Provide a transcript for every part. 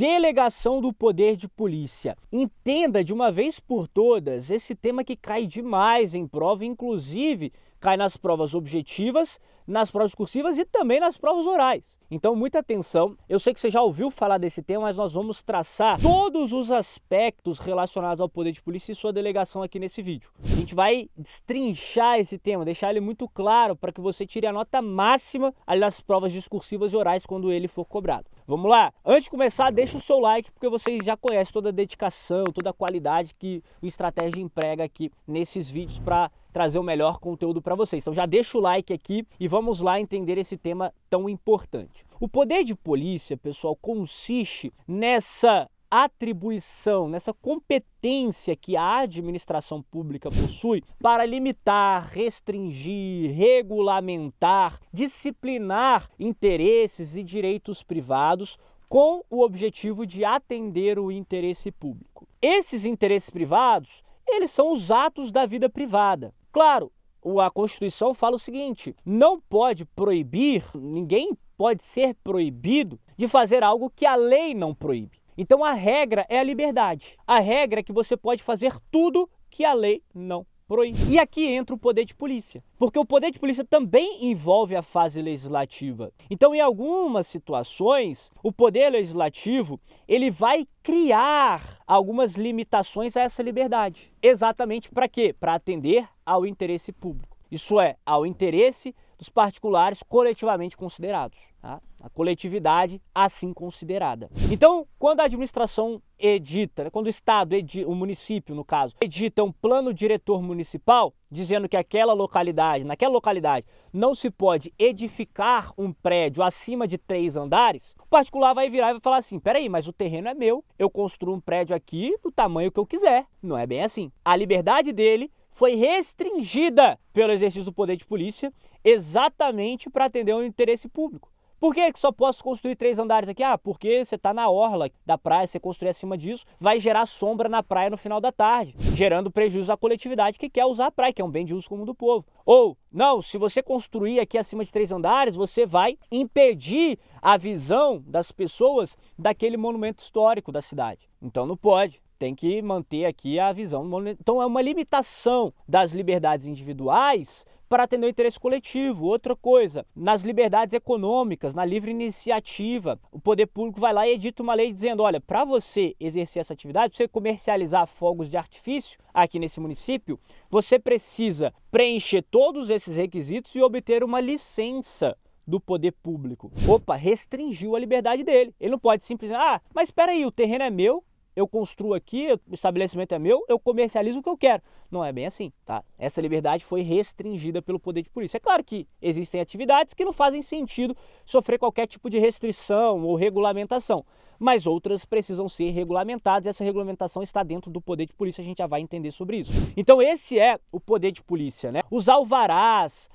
Delegação do poder de polícia. Entenda de uma vez por todas esse tema que cai demais em prova, inclusive cai nas provas objetivas, nas provas cursivas e também nas provas orais. Então, muita atenção. Eu sei que você já ouviu falar desse tema, mas nós vamos traçar todos os aspectos relacionados ao poder de polícia e sua delegação aqui nesse vídeo. A gente vai destrinchar esse tema, deixar ele muito claro para que você tire a nota máxima ali nas provas discursivas e orais quando ele for cobrado. Vamos lá? Antes de começar, deixa o seu like, porque vocês já conhecem toda a dedicação, toda a qualidade que o Estratégia emprega aqui nesses vídeos para trazer o melhor conteúdo para vocês. Então já deixa o like aqui e vamos lá entender esse tema tão importante. O poder de polícia, pessoal, consiste nessa atribuição, nessa competência que a administração pública possui para limitar, restringir, regulamentar, disciplinar interesses e direitos privados com o objetivo de atender o interesse público. Esses interesses privados, eles são os atos da vida privada. Claro, a Constituição fala o seguinte: não pode proibir, ninguém pode ser proibido de fazer algo que a lei não proíbe. Então a regra é a liberdade. A regra é que você pode fazer tudo que a lei não proíbe. E aqui entra o poder de polícia, porque o poder de polícia também envolve a fase legislativa. Então, em algumas situações, o poder legislativo ele vai criar algumas limitações a essa liberdade. Exatamente para quê? Para atender ao interesse público. Isso é, ao interesse dos particulares coletivamente considerados, tá? A coletividade assim considerada. Então, quando a administração edita, quando o Estado, o município no caso, edita um plano diretor municipal, dizendo que naquela localidade não se pode edificar um prédio acima de 3 andares, o particular vai virar e vai falar assim: peraí, mas o terreno é meu, eu construo um prédio aqui do tamanho que eu quiser. Não é bem assim. A liberdade dele foi restringida pelo exercício do poder de polícia exatamente para atender ao interesse público. Por que só posso construir 3 andares aqui? Ah, porque você está na orla da praia, você construir acima disso, vai gerar sombra na praia no final da tarde, gerando prejuízo à coletividade que quer usar a praia, que é um bem de uso comum do povo. Ou, não, se você construir aqui acima de 3 andares, você vai impedir a visão das pessoas daquele monumento histórico da cidade. Então não pode. Tem que manter aqui a visão. Então é uma limitação das liberdades individuais para atender o interesse coletivo. Outra coisa, nas liberdades econômicas, na livre iniciativa, o poder público vai lá e edita uma lei dizendo: olha, para você exercer essa atividade, para você comercializar fogos de artifício aqui nesse município, você precisa preencher todos esses requisitos e obter uma licença do poder público. Opa, restringiu a liberdade dele. Ele não pode simplesmente: mas espera aí, o terreno é meu, eu construo aqui, o estabelecimento é meu, eu comercializo o que eu quero. Não é bem assim, tá? Essa liberdade foi restringida pelo poder de polícia. É claro que existem atividades que não fazem sentido sofrer qualquer tipo de restrição ou regulamentação, mas outras precisam ser regulamentadas e essa regulamentação está dentro do poder de polícia, a gente já vai entender sobre isso. Então esse é o poder de polícia, né? Os alvarás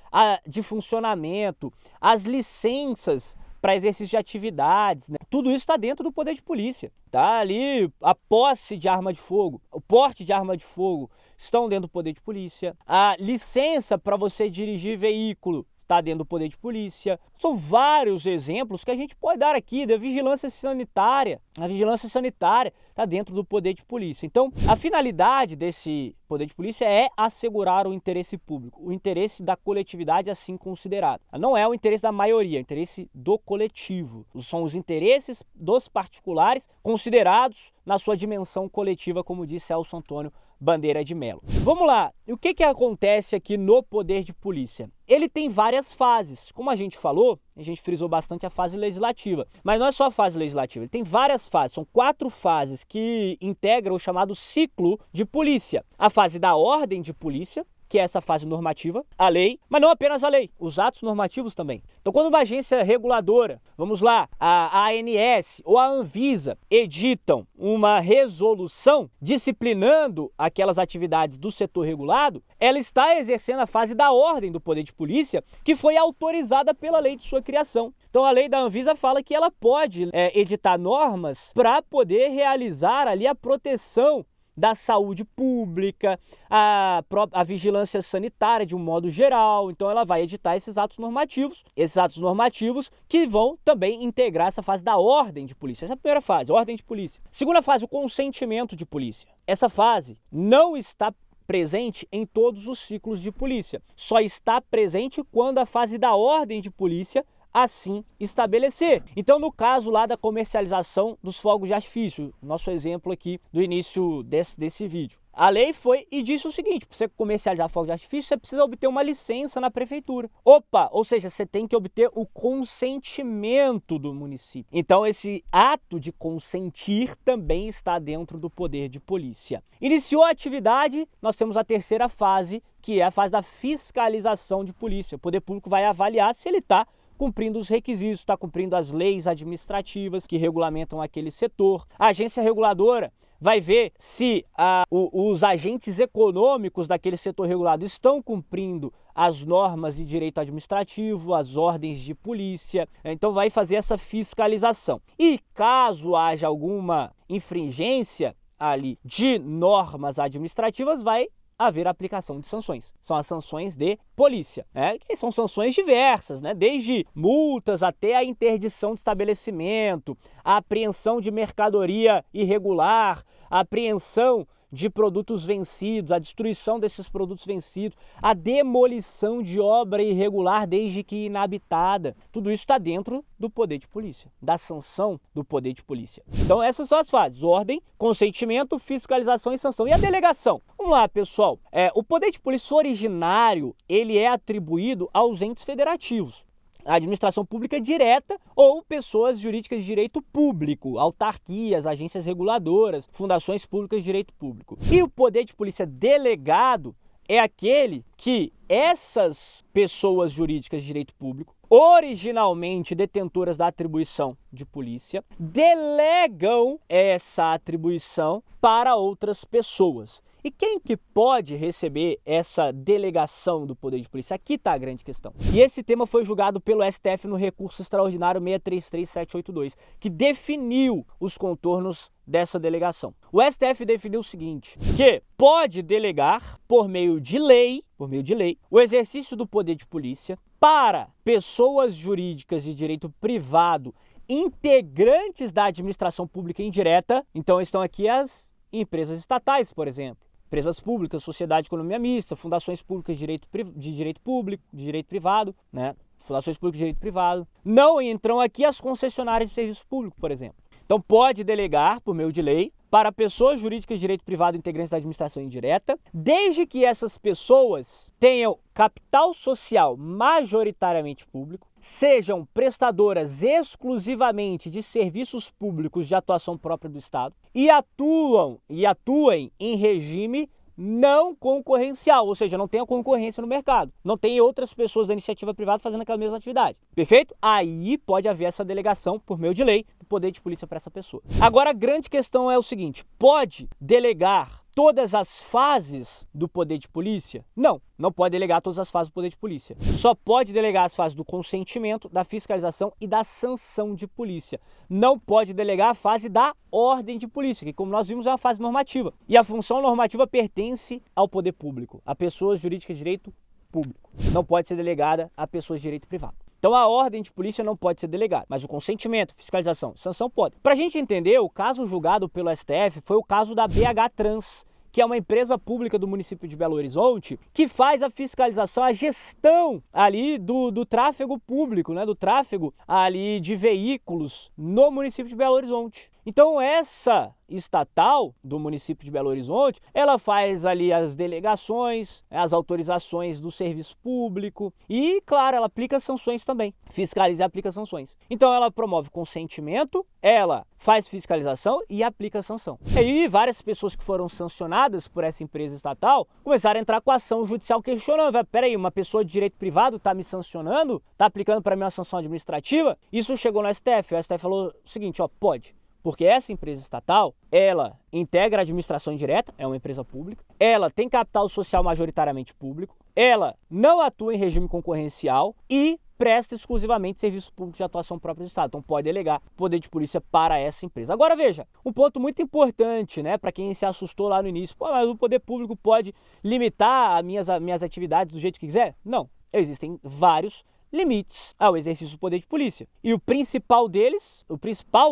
de funcionamento, as licenças para exercício de atividades, né? Tudo isso está dentro do poder de polícia. Tá ali a posse de arma de fogo, o porte de arma de fogo estão dentro do poder de polícia. A licença para você dirigir veículo está dentro do poder de polícia. São vários exemplos que a gente pode dar aqui da vigilância sanitária. A vigilância sanitária está dentro do poder de polícia. Então, a finalidade desse poder de polícia é assegurar o interesse público, o interesse da coletividade assim considerado. Não é o interesse da maioria, é o interesse do coletivo. São os interesses dos particulares considerados na sua dimensão coletiva, como disse Celso Antônio Bandeira de Mello. Vamos lá, o que acontece aqui no poder de polícia? Ele tem várias fases. Como a gente falou, a gente frisou bastante a fase legislativa, mas não é só a fase legislativa, ele tem várias fases, são 4 fases que integram o chamado ciclo de polícia. A fase da ordem de polícia, que é essa fase normativa, a lei, mas não apenas a lei, os atos normativos também. Então, quando uma agência reguladora, vamos lá, a ANS ou a Anvisa, editam uma resolução disciplinando aquelas atividades do setor regulado, ela está exercendo a fase da ordem do poder de polícia, que foi autorizada pela lei de sua criação. Então, a lei da Anvisa fala que ela pode editar normas para poder realizar ali a proteção da saúde pública, a vigilância sanitária de um modo geral. Então ela vai editar esses atos normativos que vão também integrar essa fase da ordem de polícia. Essa é a primeira fase, ordem de polícia. Segunda fase, o consentimento de polícia. Essa fase não está presente em todos os ciclos de polícia. Só está presente quando a fase da ordem de polícia assim estabelecer. Então, no caso lá da comercialização dos fogos de artifício, nosso exemplo aqui do início desse vídeo. A lei foi e disse o seguinte: para você comercializar fogos de artifício, você precisa obter uma licença na prefeitura. Ou seja, você tem que obter o consentimento do município. Então, esse ato de consentir também está dentro do poder de polícia. Iniciou a atividade, nós temos a terceira fase, que é a fase da fiscalização de polícia. O poder público vai avaliar se ele está cumprindo os requisitos, está cumprindo as leis administrativas que regulamentam aquele setor. A agência reguladora vai ver se os agentes econômicos daquele setor regulado estão cumprindo as normas de direito administrativo, as ordens de polícia. Então vai fazer essa fiscalização. E caso haja alguma infringência ali de normas administrativas, vai haver aplicação de sanções. São as sanções de polícia, que são sanções diversas, desde multas até a interdição de estabelecimento, a apreensão de mercadoria irregular, a apreensão de produtos vencidos, a destruição desses produtos vencidos, a demolição de obra irregular desde que inabitada. Tudo isso está dentro do poder de polícia, da sanção do poder de polícia. Então essas são as fases: ordem, consentimento, fiscalização e sanção. E a delegação? Vamos lá, pessoal. O poder de polícia originário, ele é atribuído aos entes federativos. A administração pública direta ou pessoas jurídicas de direito público, autarquias, agências reguladoras, fundações públicas de direito público. E o poder de polícia delegado é aquele que essas pessoas jurídicas de direito público, originalmente detentoras da atribuição de polícia, delegam essa atribuição para outras pessoas. E quem que pode receber essa delegação do poder de polícia? Aqui está a grande questão. E esse tema foi julgado pelo STF no recurso extraordinário 633782, que definiu os contornos dessa delegação. O STF definiu o seguinte: que pode delegar por meio de lei, o exercício do poder de polícia para pessoas jurídicas de direito privado integrantes da administração pública indireta. Então estão aqui as empresas estatais, por exemplo, empresas públicas, sociedade de economia mista, fundações públicas de direito público, de direito privado, fundações públicas de direito privado. Não entram aqui as concessionárias de serviço público, por exemplo. Então pode delegar, por meio de lei, para pessoas jurídicas de direito privado integrantes da administração indireta, desde que essas pessoas tenham capital social majoritariamente público, sejam prestadoras exclusivamente de serviços públicos de atuação própria do Estado e atuem em regime não concorrencial, ou seja, não tenha concorrência no mercado, não tem outras pessoas da iniciativa privada fazendo aquela mesma atividade. Perfeito? Aí pode haver essa delegação por meio de lei do poder de polícia para essa pessoa. Agora a grande questão é o seguinte: pode delegar todas as fases do poder de polícia? Não pode delegar todas as fases do poder de polícia. Só pode delegar as fases do consentimento, da fiscalização e da sanção de polícia. Não pode delegar a fase da ordem de polícia, que, como nós vimos, é uma fase normativa. E a função normativa pertence ao poder público, a pessoas jurídicas de direito público. Não pode ser delegada a pessoas de direito privado. Então a ordem de polícia não pode ser delegada, mas o consentimento, fiscalização, sanção pode. Para a gente entender, o caso julgado pelo STF foi o caso da BH Trans, que é uma empresa pública do município de Belo Horizonte, que faz a fiscalização, a gestão ali do tráfego público, do tráfego ali de veículos no município de Belo Horizonte. Então essa estatal do município de Belo Horizonte, ela faz ali as delegações, as autorizações do serviço público e, claro, ela aplica sanções também, fiscaliza e aplica sanções. Então ela promove consentimento, ela faz fiscalização e aplica sanção. E aí várias pessoas que foram sancionadas por essa empresa estatal começaram a entrar com a ação judicial questionando: peraí, uma pessoa de direito privado está me sancionando, está aplicando para mim uma sanção administrativa? Isso chegou no STF, o STF falou o seguinte: pode. porque essa empresa estatal, ela integra a administração indireta, é uma empresa pública, ela tem capital social majoritariamente público, ela não atua em regime concorrencial e presta exclusivamente serviços públicos de atuação própria do Estado. Então pode delegar poder de polícia para essa empresa. Agora veja, um ponto muito importante, né, para quem se assustou lá no início, pô, mas o poder público pode limitar as minhas atividades do jeito que quiser? Não, existem vários limites ao exercício do poder de polícia. E o principal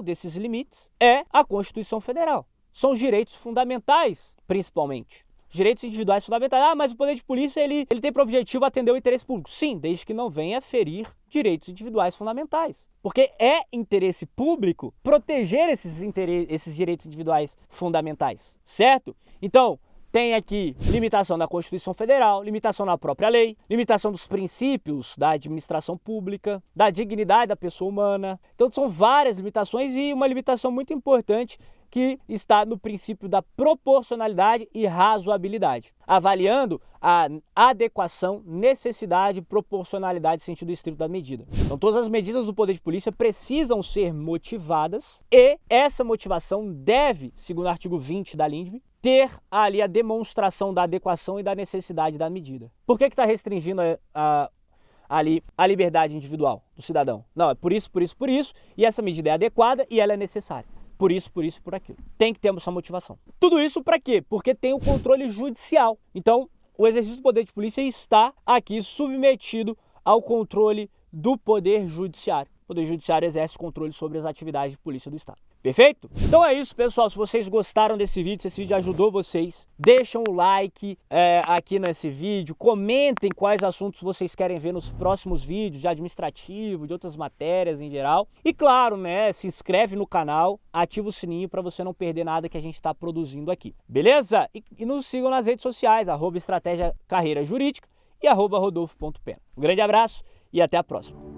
desses limites é a Constituição Federal. São os direitos fundamentais, principalmente. Direitos individuais fundamentais. Ah, mas o poder de polícia ele tem por objetivo atender o interesse público. Sim, desde que não venha ferir direitos individuais fundamentais. Porque é interesse público proteger esses direitos individuais fundamentais, certo? Então, tem aqui limitação da Constituição Federal, limitação na própria lei, limitação dos princípios da administração pública, da dignidade da pessoa humana. Então são várias limitações e uma limitação muito importante que está no princípio da proporcionalidade e razoabilidade, avaliando a adequação, necessidade, proporcionalidade e sentido estrito da medida. Então todas as medidas do poder de polícia precisam ser motivadas e essa motivação deve, segundo o artigo 20 da LINDB, ter ali a demonstração da adequação e da necessidade da medida. Por que está restringindo ali a liberdade individual do cidadão? Não, é por isso, e essa medida é adequada e ela é necessária. Por isso e por aquilo. Tem que ter essa motivação. Tudo isso para quê? Porque tem o controle judicial. Então, o exercício do poder de polícia está aqui submetido ao controle do poder judiciário. O poder judiciário exerce controle sobre as atividades de polícia do Estado. Perfeito? Então é isso, pessoal. Se vocês gostaram desse vídeo, se esse vídeo ajudou vocês, deixam o like aqui nesse vídeo, comentem quais assuntos vocês querem ver nos próximos vídeos de administrativo, de outras matérias em geral. E claro, né, se inscreve no canal, ativa o sininho para você não perder nada que a gente está produzindo aqui. Beleza? E nos sigam nas redes sociais, @estratégia carreira jurídica e @rodolfo.pena. Um grande abraço e até a próxima.